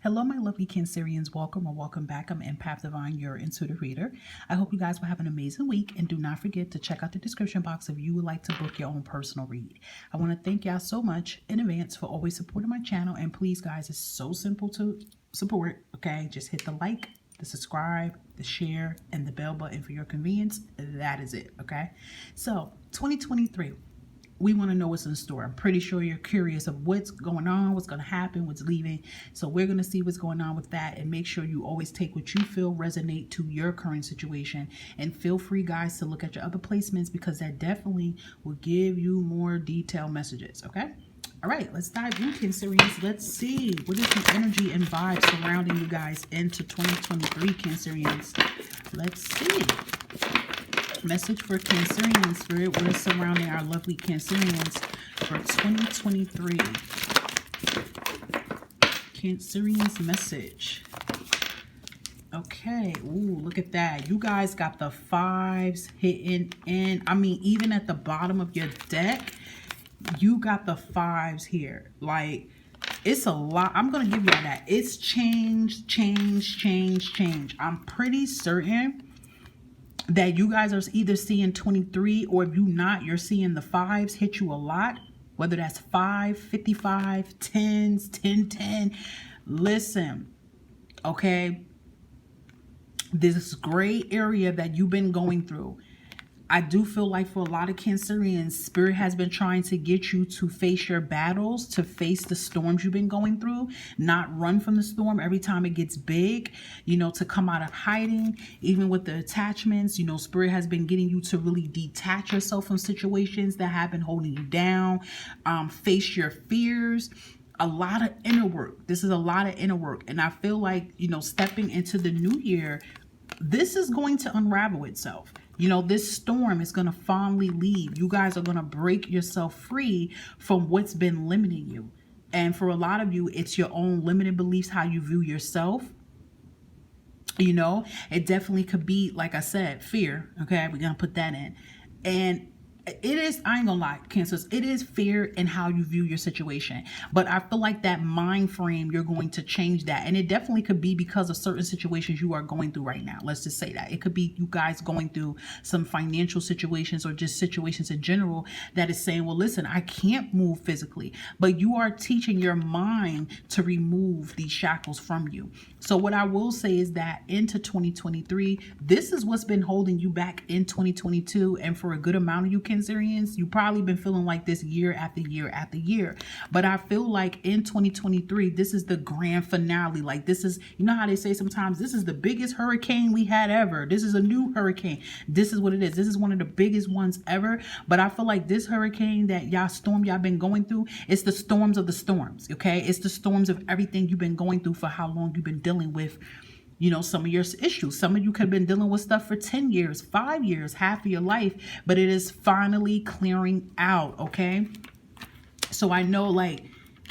Hello, my lovely Cancerians. Welcome or welcome back. I'm Empath Divine, your intuitive reader. I hope you guys will have an amazing week, and do not forget to check out the description box if you would like to book your own personal read. I want to thank y'all so much in advance for always supporting my channel, and please, guys, it's so simple to support, okay? Just hit the like, the subscribe, the share, and the bell button for your convenience. That is it, okay? So, 2023. We want to know what's in store. I'm pretty sure you're curious of what's going on, what's going to happen, what's leaving. So we're going to see what's going on with that, and make sure you always take what you feel resonate to your current situation. And feel free, guys, to look at your other placements, because that definitely will give you more detailed messages. Okay. All right, let's dive in, Cancerians. Let's see what is the energy and vibe surrounding you guys into 2023, Cancerians. Let's see. Message for Cancerians, Spirit, what is surrounding our lovely Cancerians for 2023? Cancerians message. Okay, ooh, look at that. You guys got the fives hitting in. I mean, even at the bottom of your deck, you got the fives here. Like, it's a lot. I'm going to give y'all that. It's change. I'm pretty certain that you guys are either seeing 23, or if you not, you're seeing the fives hit you a lot, whether that's 5, 55, 10s, 10, 10. Listen, okay, this gray area that you've been going through, I do feel like for a lot of Cancerians, Spirit has been trying to get you to face your battles, to face the storms you've been going through, not run from the storm every time it gets big, you know, to come out of hiding. Even with the attachments, you know, Spirit has been getting you to really detach yourself from situations that have been holding you down, face your fears. A lot of inner work. This is a lot of inner work. And I feel like, you know, stepping into the new year, this is going to unravel itself. You know, this storm is going to finally leave. You guys are going to break yourself free from what's been limiting you. And for a lot of you, it's your own limited beliefs, how you view yourself. You know, it definitely could be, like I said, fear. Okay, we're going to put that in. And it is, I ain't gonna lie, Cancers, it is fear in how you view your situation. But I feel like that mind frame, you're going to change that. And it definitely could be because of certain situations you are going through right now. Let's just say that. It could be you guys going through some financial situations, or just situations in general that is saying, well, listen, I can't move physically. But you are teaching your mind to remove these shackles from you. So what I will say is that into 2023, this is what's been holding you back in 2022. And for a good amount of you Cancerians, you've probably been feeling like this year after year after year. But I feel like in 2023, this is the grand finale. Like, this is, you know how they say sometimes, this is the biggest hurricane we had ever. This is a new hurricane. This is what it is. This is one of the biggest ones ever. But I feel like this hurricane that y'all been going through, it's the storms of the storms. Okay. It's the storms of everything you've been going through for how long you've been dealing with, you know, some of your issues. Some of you could have been dealing with stuff for 10 years, 5 years, half of your life, but it is finally clearing out. Okay. So I know, like,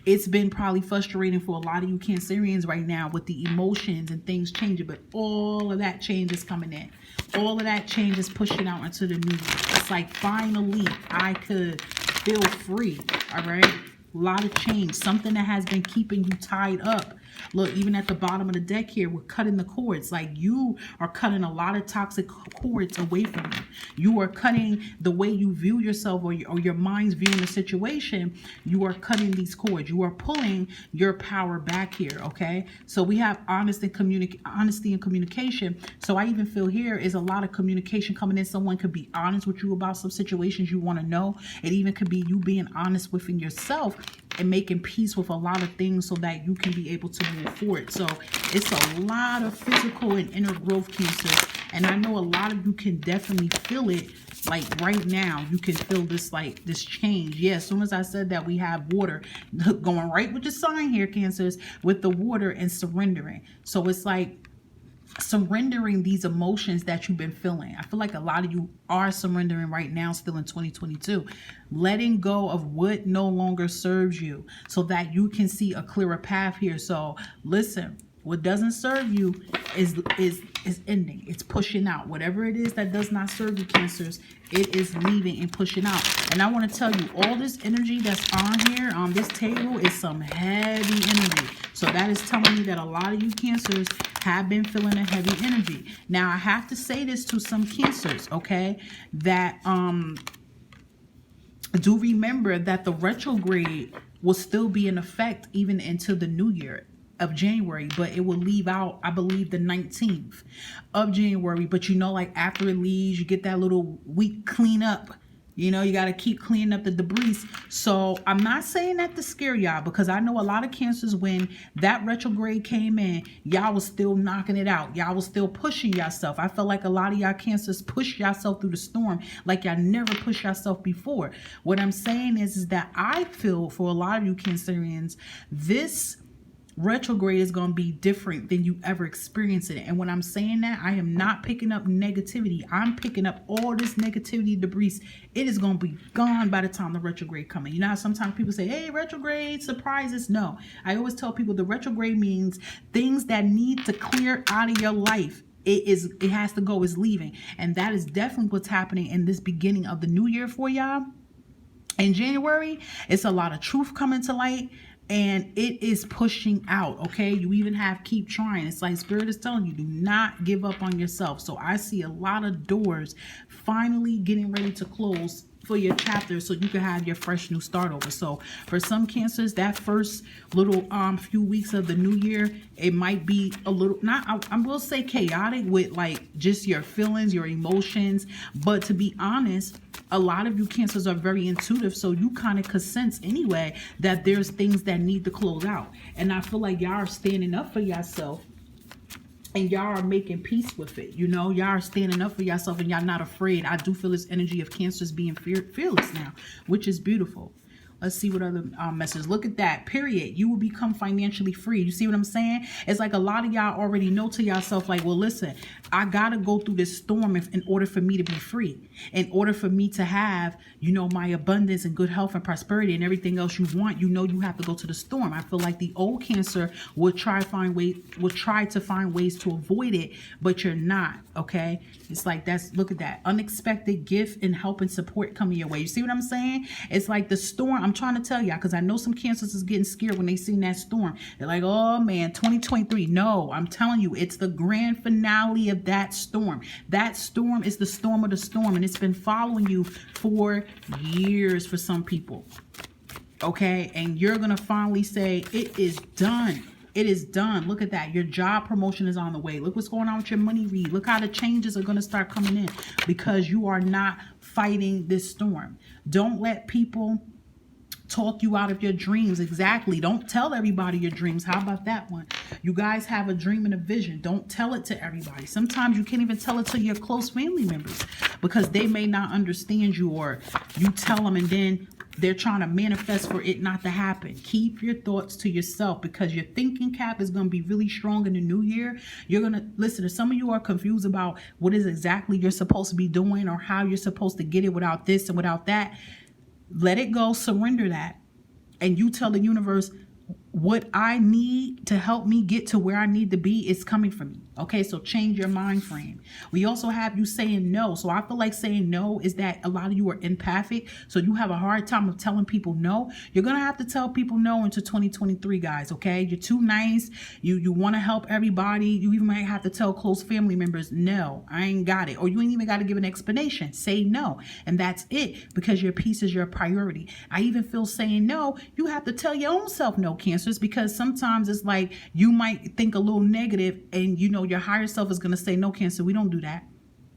it's been probably frustrating for a lot of you Cancerians right now with the emotions and things changing, but all of that change is coming in. All of that change is pushing out into the new year. It's like, finally, I could feel free. All right. A lot of change. Something that has been keeping you tied up. Look, even at the bottom of the deck here, we're cutting the cords. Like, you are cutting a lot of toxic cords away from you. You are cutting the way you view yourself, or your mind's viewing the situation. You are cutting these cords. You are pulling your power back here, okay? So we have honesty and communication. So I even feel here is a lot of communication coming in. Someone could be honest with you about some situations you want to know. It even could be you being honest within yourself and making peace with a lot of things so that you can be able to move forward. So it's a lot of physical and inner growth, Cancer. And I know a lot of you can definitely feel it. Like, right now, you can feel this, like, this change. Yeah, as soon as I said that, we have water going right with the sign here, Cancers, with the water and surrendering. So it's like surrendering these emotions that you've been feeling. I feel like a lot of you are surrendering right now, still in 2022, letting go of what no longer serves you so that you can see a clearer path here. So listen, what doesn't serve you is ending. It's pushing out. Whatever it is that does not serve you, Cancers, it is leaving and pushing out. And I want to tell you, all this energy that's on here on this table is some heavy energy. So that is telling me that a lot of you Cancers have been feeling a heavy energy. Now, I have to say this to some Cancers, okay, that do remember that the retrograde will still be in effect even into the new year of January, but it will leave out, I believe, the 19th of January. But you know, like after it leaves, you get that little week cleanup. You know, you got to keep cleaning up the debris. So I'm not saying that to scare y'all, because I know a lot of Cancers, when that retrograde came in, y'all was still knocking it out. Y'all was still pushing yourself. I felt like a lot of y'all Cancers push yourself through the storm like y'all never pushed yourself before. What I'm saying is that I feel for a lot of you Cancerians, this retrograde is going to be different than you ever experienced it. And when I'm saying that, I am not picking up negativity. I'm picking up all this negativity debris. It is going to be gone by the time the retrograde comes. You know how sometimes people say, hey, retrograde surprises. No, I always tell people the retrograde means things that need to clear out of your life. It has to go, is leaving. And that is definitely what's happening in this beginning of the new year for y'all. In January, it's a lot of truth coming to light. And it is pushing out, okay? You even have keep trying. It's like Spirit is telling you, do not give up on yourself. So I see a lot of doors finally getting ready to close for your chapter, so you can have your fresh new start over. So for some Cancers, that first little few weeks of the new year, it might be a little, not, I will say chaotic with like just your feelings, your emotions. But to be honest, a lot of you Cancers are very intuitive, so you kind of could sense anyway that there's things that need to close out. And I feel like y'all are standing up for yourself, and y'all are making peace with it. You know, y'all are standing up for yourself, and y'all not afraid. I do feel this energy of Cancers being fearless now, which is beautiful. Let's see what other messages. Look at that. Period. You will become financially free. You see what I'm saying? It's like a lot of y'all already know to yourself, like, well, listen, I got to go through this storm in order for me to be free. In order for me to have, you know, my abundance and good health and prosperity and everything else you want, you know, you have to go to the storm. I feel like the old Cancer would try to find ways to avoid it, but you're not, okay? It's like that's, look at that. Unexpected gift and help and support coming your way. You see what I'm saying? It's like the storm. I'm trying to tell y'all, because I know some Cancers is getting scared when they seen that storm. They're like, oh man, 2023. No, I'm telling you, it's the grand finale of that storm. That storm is the storm of the storm, and it's been following you for years for some people. Okay, and you're gonna finally say it is done. It is done. Look at that. Your job promotion is on the way. Look what's going on with your money read. Look how the changes are going to start coming in, because you are not fighting this storm. Don't let people talk you out of your dreams. Exactly. Don't tell everybody your dreams. How about that one? You guys have a dream and a vision. Don't tell it to everybody. Sometimes you can't even tell it to your close family members, because they may not understand you, or you tell them and then they're trying to manifest for it not to happen. Keep your thoughts to yourself, because your thinking cap is going to be really strong in the new year. You're going to listen to some of you are confused about what is exactly you're supposed to be doing, or how you're supposed to get it without this and without that. Let it go. Surrender that. And you tell the universe, what I need to help me get to where I need to be is coming from me. Okay, so change your mind frame. We also have you saying no. So I feel like saying no is that a lot of you are empathic. So you have a hard time of telling people no. You're going to have to tell people no into 2023, guys. Okay, you're too nice. You want to help everybody. You even might have to tell close family members, no, I ain't got it. Or you ain't even got to give an explanation. Say no. And that's it, because your peace is your priority. I even feel saying no, you have to tell your own self no, Cancers, because sometimes it's like you might think a little negative, and you know your higher self is going to say, no, Cancer, we don't do that.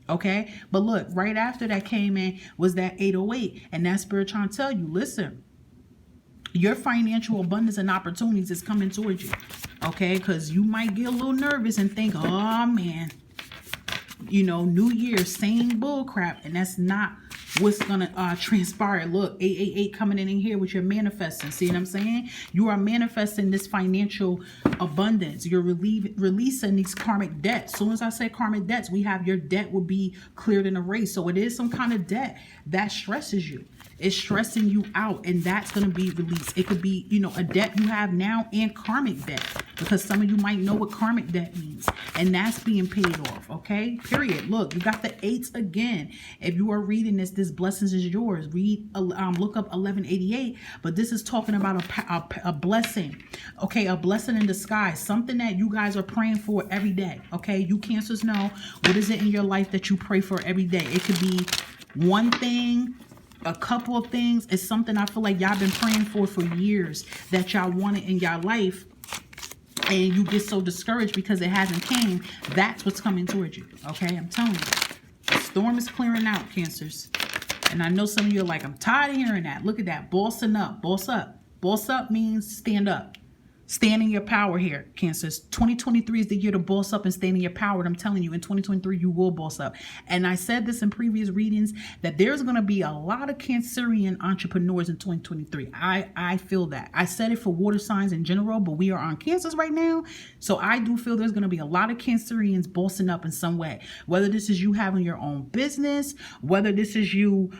Okay, but look, right after that came in was that 808, and that Spirit trying to tell you, listen, your financial abundance and opportunities is coming towards you. Okay, because you might get a little nervous and think, oh man, you know, new year, same bull crap, and that's not what's gonna transpire. Look, 888 coming in here with your manifesting. See what I'm saying? You are manifesting this financial abundance. You're releasing these karmic debts. As soon as I say karmic debts, we have your debt will be cleared and erased. So it is some kind of debt that stresses you. It's stressing you out, and that's going to be released. It could be, you know, a debt you have now and karmic debt, because some of you might know what karmic debt means, and that's being paid off. Okay, period. Look, you got the 8s again. If you are reading this His blessings is yours. Read, look up 1188. But this is talking about a blessing, okay? A blessing in disguise, something that you guys are praying for every day, okay? You Cancers know what is it in your life that you pray for every day. It could be one thing, a couple of things. It's something I feel like y'all been praying for years that y'all wanted in y'all life, and you get so discouraged because it hasn't came. That's what's coming towards you, okay? I'm telling you, the storm is clearing out, Cancers. And I know some of you are like, I'm tired of hearing that. Look at that, bossing up, boss up. Boss up means stand up. Stand in your power here, Cancers. 2023 is the year to boss up and stand in your power. And I'm telling you, in 2023, you will boss up. And I said this in previous readings that there's going to be a lot of Cancerian entrepreneurs in 2023. I feel that. I said it for water signs in general, but we are on Cancers right now. So I do feel there's going to be a lot of Cancerians bossing up in some way. Whether this is you having your own business, whether this is you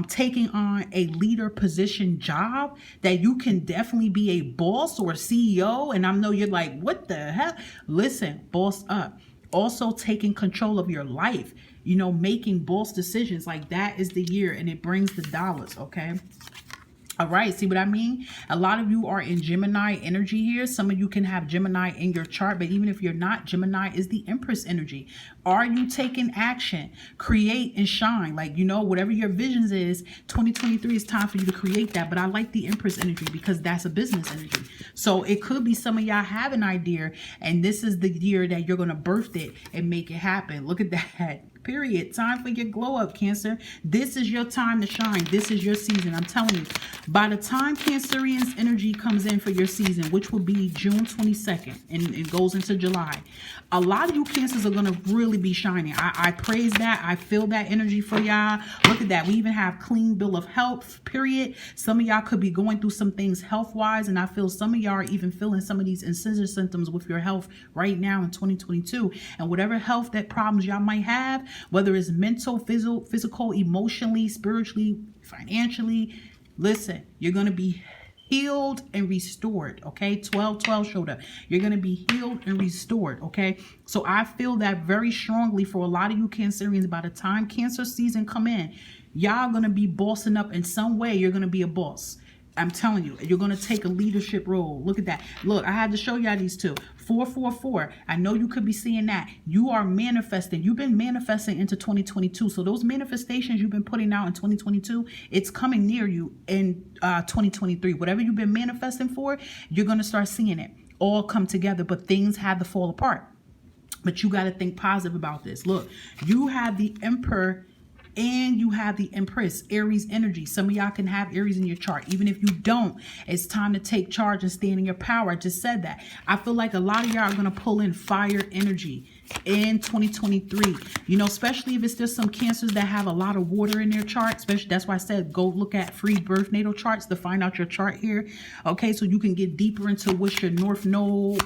taking on a leader position job that you can definitely be a boss or CEO. And I know you're like, what the hell? Listen, boss up. Also taking control of your life, you know, making boss decisions. Like, that is the year, and it brings the dollars, okay? All right, see what I mean? A lot of you are in Gemini energy here. Some of you can have Gemini in your chart, but even if you're not, Gemini is the Empress energy. Are you taking action? Create and shine. Like, you know, whatever your visions is, 2023 is time for you to create that. But I like the Empress energy because that's a business energy. So it could be some of y'all have an idea, and this is the year that you're going to birth it and make it happen. Look at that. Period. Time for your glow up, Cancer. This is your time to shine. This is your season. I'm telling you, by the time Cancerian's energy comes in for your season, which will be June 22nd, and it goes into July, a lot of you Cancers are going to really be shining. I praise that. I feel that energy for y'all. Look at that. We even have clean bill of health, period. Some of y'all could be going through some things health-wise, and I feel some of y'all are even feeling some of these incisor symptoms with your health right now in 2022. And whatever health that problems y'all might have, whether it's mental, physical, emotionally, spiritually, financially, listen, you're going to be healed and restored, okay? 12-12 showed up. You're going to be healed and restored, okay? So I feel that very strongly for a lot of you Cancerians. By the time Cancer season come in, y'all going to be bossing up in some way. You're going to be a boss. I'm telling you, you're going to take a leadership role. Look at that. Look, I had to show y'all these two. 444. I know you could be seeing that. You are manifesting. You've been manifesting into 2022. So those manifestations you've been putting out in 2022, it's coming near you in 2023. Whatever you've been manifesting for, you're going to start seeing it all come together. But things had to fall apart. But you got to think positive about this. Look, you have the Emperor and you have the Empress, Aries energy. Some of y'all can have Aries in your chart. Even if you don't, it's time to take charge and stand in your power. I just said that. I feel like a lot of y'all are going to pull in fire energy in 2023. You know, especially if it's just some Cancers that have a lot of water in their chart. Especially, that's why I said go look at free birth natal charts to find out your chart here. Okay, so you can get deeper into what's your North Node.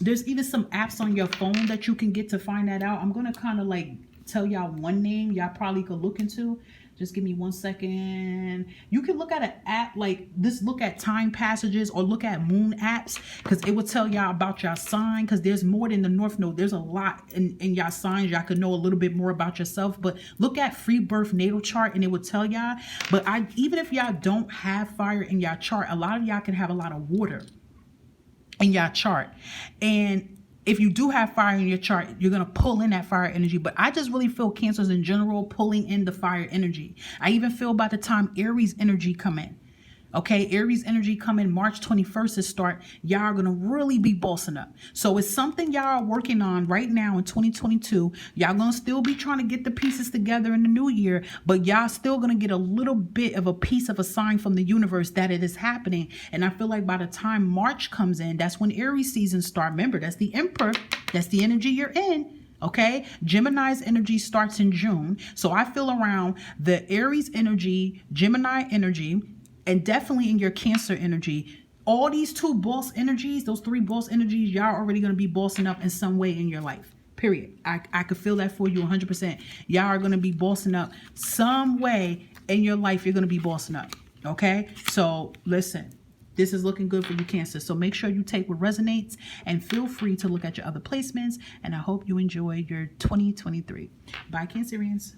There's even some apps on your phone that you can get to find that out. I'm going to kind of like tell y'all one name y'all probably could look into. Just give me 1 second. You can look at an app like this, look at time passages, or look at moon apps, because it will tell y'all about y'all sign, because there's more than the North Node. There's a lot in y'all signs. Y'all could know a little bit more about yourself. But look at free birth natal chart and it will tell y'all. But even if y'all don't have fire in y'all chart, a lot of y'all can have a lot of water in y'all chart. And if you do have fire in your chart, you're going to pull in that fire energy. But I just really feel Cancers in general pulling in the fire energy. I even feel by the time Aries energy come in. Okay, Aries energy coming March 21st to start. Y'all are going to really be bossing up. So it's something y'all are working on right now in 2022. Y'all going to still be trying to get the pieces together in the new year, but y'all still going to get a little bit of a piece of a sign from the universe that it is happening. And I feel like by the time March comes in, that's when Aries season start. Remember, that's the Emperor. That's the energy you're in. Okay, Gemini's energy starts in June. So I feel around the Aries energy, Gemini energy, and definitely in your Cancer energy, all these two boss energies, those three boss energies, y'all already going to be bossing up in some way in your life. Period. I could feel that for you 100%. Y'all are going to be bossing up some way in your life. You're going to be bossing up. Okay, so listen. This is looking good for you, Cancer. So make sure you take what resonates and feel free to look at your other placements. And I hope you enjoy your 2023. Bye, Cancerians.